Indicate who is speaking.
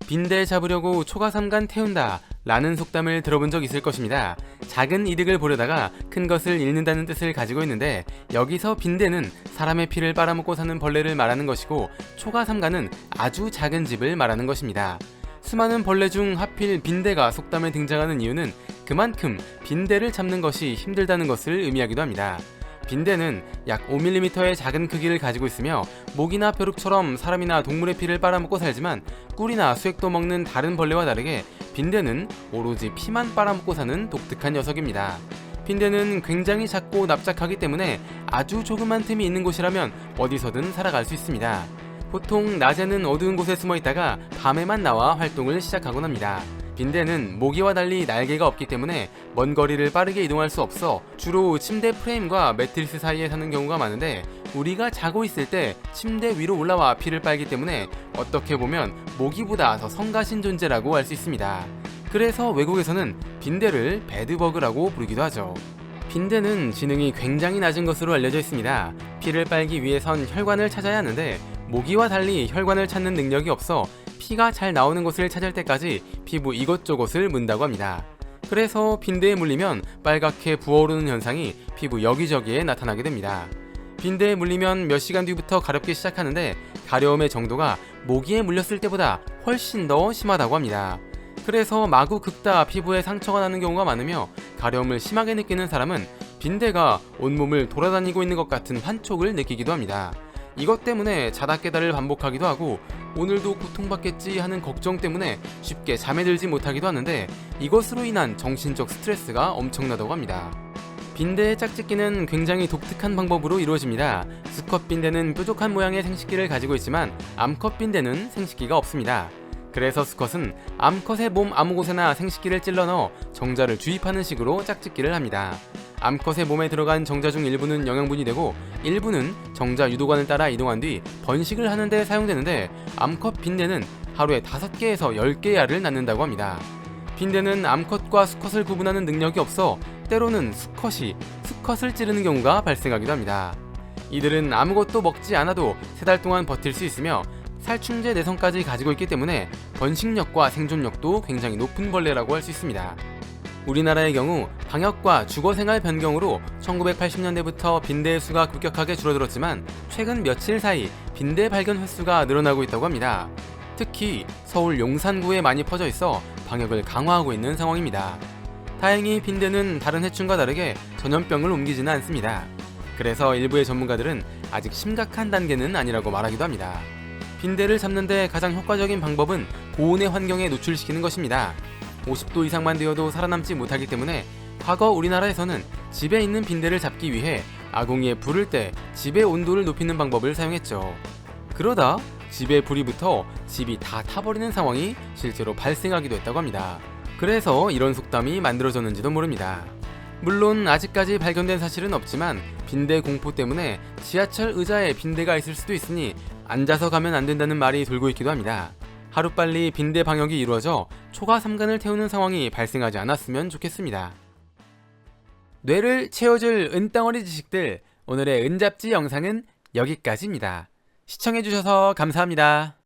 Speaker 1: 빈대 잡으려고 초가삼간 태운다 라는 속담을 들어본 적 있을 것입니다. 작은 이득을 보려다가 큰 것을 잃는다는 뜻을 가지고 있는데, 여기서 빈대는 사람의 피를 빨아먹고 사는 벌레를 말하는 것이고, 초가삼간은 아주 작은 집을 말하는 것입니다. 수많은 벌레 중 하필 빈대가 속담에 등장하는 이유는 그만큼 빈대를 잡는 것이 힘들다는 것을 의미하기도 합니다. 빈대는 약 5mm의 작은 크기를 가지고 있으며 모기나 벼룩처럼 사람이나 동물의 피를 빨아먹고 살지만, 꿀이나 수액도 먹는 다른 벌레와 다르게 빈대는 오로지 피만 빨아먹고 사는 독특한 녀석입니다. 빈대는 굉장히 작고 납작하기 때문에 아주 조그만 틈이 있는 곳이라면 어디서든 살아갈 수 있습니다. 보통 낮에는 어두운 곳에 숨어 있다가 밤에만 나와 활동을 시작하곤 합니다. 빈대는 모기와 달리 날개가 없기 때문에 먼 거리를 빠르게 이동할 수 없어 주로 침대 프레임과 매트리스 사이에 사는 경우가 많은데, 우리가 자고 있을 때 침대 위로 올라와 피를 빨기 때문에 어떻게 보면 모기보다 더 성가신 존재라고 할 수 있습니다. 그래서 외국에서는 빈대를 배드버그라고 부르기도 하죠. 빈대는 지능이 굉장히 낮은 것으로 알려져 있습니다. 피를 빨기 위해선 혈관을 찾아야 하는데, 모기와 달리 혈관을 찾는 능력이 없어 피가 잘 나오는 곳을 찾을 때까지 피부 이것저것을 문다고 합니다. 그래서 빈대에 물리면 빨갛게 부어오르는 현상이 피부 여기저기에 나타나게 됩니다. 빈대에 물리면 몇 시간 뒤부터 가렵기 시작하는데, 가려움의 정도가 모기에 물렸을 때보다 훨씬 더 심하다고 합니다. 그래서 마구 긁다 피부에 상처가 나는 경우가 많으며, 가려움을 심하게 느끼는 사람은 빈대가 온몸을 돌아다니고 있는 것 같은 환촉을 느끼기도 합니다. 이것 때문에 자다 깨다를 반복하기도 하고, 오늘도 고통받겠지 하는 걱정 때문에 쉽게 잠에 들지 못하기도 하는데, 이것으로 인한 정신적 스트레스가 엄청나다고 합니다. 빈대의 짝짓기는 굉장히 독특한 방법으로 이루어집니다. 수컷 빈대는 뾰족한 모양의 생식기를 가지고 있지만 암컷 빈대는 생식기가 없습니다. 그래서 수컷은 암컷의 몸 아무 곳에나 생식기를 찔러 넣어 정자를 주입하는 식으로 짝짓기를 합니다. 암컷의 몸에 들어간 정자 중 일부는 영양분이 되고 일부는 정자 유도관을 따라 이동한 뒤 번식을 하는 데 사용되는데, 암컷 빈대는 하루에 5개에서 10개의 알을 낳는다고 합니다. 빈대는 암컷과 수컷을 구분하는 능력이 없어 때로는 수컷이 수컷을 찌르는 경우가 발생하기도 합니다. 이들은 아무것도 먹지 않아도 3달 동안 버틸 수 있으며 살충제 내성까지 가지고 있기 때문에 번식력과 생존력도 굉장히 높은 벌레라고 할 수 있습니다. 우리나라의 경우 방역과 주거생활 변경으로 1980년대부터 빈대의 수가 급격하게 줄어들었지만, 최근 며칠 사이 빈대 발견 횟수가 늘어나고 있다고 합니다. 특히 서울 용산구에 많이 퍼져 있어 방역을 강화하고 있는 상황입니다. 다행히 빈대는 다른 해충과 다르게 전염병을 옮기지는 않습니다. 그래서 일부의 전문가들은 아직 심각한 단계는 아니라고 말하기도 합니다. 빈대를 잡는데 가장 효과적인 방법은 고온의 환경에 노출시키는 것입니다. 50도 이상만 되어도 살아남지 못하기 때문에 과거 우리나라에서는 집에 있는 빈대를 잡기 위해 아궁이에 불을 때 집의 온도를 높이는 방법을 사용했죠. 그러다 집에 불이 붙어 집이 다 타버리는 상황이 실제로 발생하기도 했다고 합니다. 그래서 이런 속담이 만들어졌는지도 모릅니다. 물론 아직까지 발견된 사실은 없지만 빈대 공포 때문에 지하철 의자에 빈대가 있을 수도 있으니 앉아서 가면 안 된다는 말이 돌고 있기도 합니다. 하루빨리 빈대 방역이 이루어져 초가삼간을 태우는 상황이 발생하지 않았으면 좋겠습니다. 뇌를 채워줄 은덩어리 지식들, 오늘의 은잡지 영상은 여기까지입니다. 시청해주셔서 감사합니다.